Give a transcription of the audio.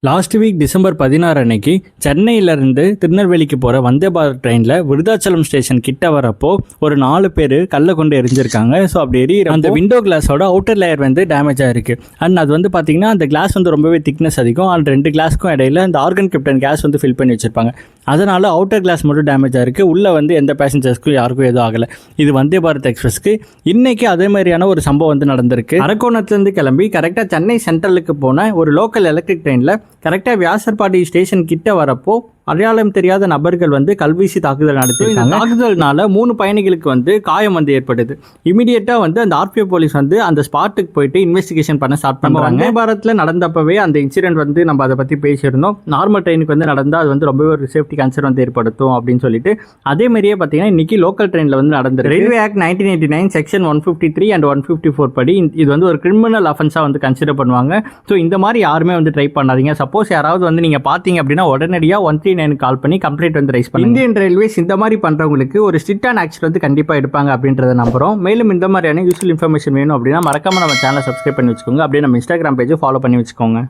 Last week December 16 அன்னைக்கு சென்னையிலேருந்து திருநெல்வேலிக்கு போகிற வந்தே பாரத் ட்ரெயினில் விருதாச்சலம் ஸ்டேஷன் கிட்ட வரப்போ ஒரு 4 பேர் கல்லை கொண்டு எரிஞ்சிருக்காங்க. ஸோ அப்படி எரியிற அந்த விண்டோ கிளாஸோட அவுட்டர் லேயர் வந்து டேமேஜ் ஆகிருக்கு. அண்ட் அது வந்து பார்த்தீங்கன்னா அந்த கிளாஸ் வந்து ரொம்பவே திக்னஸ் அதிகம். அண்ட் 2 கிளாஸ்க்கும் இடையில அந்த ஆர்கன் கேப்டன் கேஸ் வந்து ஃபில் பண்ணி வச்சிருப்பாங்க. அதனால் அவுட்டர் கிளாஸ் மட்டும் டேமேஜ் ஆகிருக்கு. உள்ளே வந்து எந்த பேசஞ்சர்ஸ்க்கும் யாருக்கும் எதுவும் ஆகலை. இது வந்தே பாரத் எக்ஸ்பிரஸ்க்கு இன்றைக்கி அதே மாதிரியான ஒரு சம்பவம் வந்து நடந்திருக்கு. அரக்கோணத்துலேருந்து கிளம்பி கரெக்டாக சென்னை சென்ட்ரலுக்கு போன ஒரு லோக்கல் எலக்ட்ரிக் ட்ரெயினில் கரெக்டாக வியாசர்பாடி ஸ்டேஷன் கிட்ட வரப்போ அடையாளம் தெரியாத நபர்கள் வந்து கல்வீசி தாக்குதல் நடத்திருக்காங்க. தாக்குதல்னால 3 பயணிகளுக்கு வந்து காயம் வந்து ஏற்படுது. இமீடியட்டாக வந்து அந்த ஆர்பிஓ போலீஸ் வந்து அந்த ஸ்பாட்டுக்கு போயிட்டு இன்வெஸ்டிகேஷன் பண்ண ஸ்டார்ட் பண்ணுறாங்க. வந்தே பாரத்தில் நடந்தப்பவே அந்த இன்சிடென்ட் வந்து நம்ம அதை பற்றி பேசியிருந்தோம். நார்மல் ட்ரெயினுக்கு வந்து நடந்தால் அது வந்து ரொம்பவே ஒரு சேஃப்டி கன்சர்ன் வந்து ஏற்படுத்தும் அப்படின்னு சொல்லிட்டு அதே மாதிரியே பார்த்தீங்கன்னா இன்றைக்கி லோக்கல் ட்ரெயினில் வந்து நடந்தது. ரயில்வே ஆக்ட் 1989 செக்ஷன் 153 அண்ட் 154 படி இது வந்து ஒரு கிரிமினல் அஃபென்ஸாக வந்து கன்சிடர் பண்ணுவாங்க. ஸோ இந்த மாதிரி யாருமே வந்து ட்ரை பண்ணாதீங்க. சப்போஸ் யாராவது வந்து நீங்கள் பார்த்தீங்க அப்படின்னா உடனடியாக 139 கால் பண்ணி கம்ப்ளைண்ட் வந்து ரைஸ் பண்ணுங்க. இந்தியன் ரயில்வேஸ் இந்த மாதிரி பண்றவங்களுக்கு ஒரு ஸ்ட்ரிக்டான ஆக்ஷன் வந்து கண்டிப்பாக எடுப்பாங்க அப்படின்றத நம்புறோம். மேலும் இந்த மாதிரியான யூஸ்ஃபுல் இன்ஃபர்மேஷன் வேணும் அப்படின்னா மறக்காம நம்ம சேனலை சப்ஸ்கிரைப் பண்ணி வச்சுக்கோங்க. அப்படியே நம்ம இன்ஸ்டாகிராம் பேஜை ஃபாலோ பண்ணி வச்சுக்கோங்க.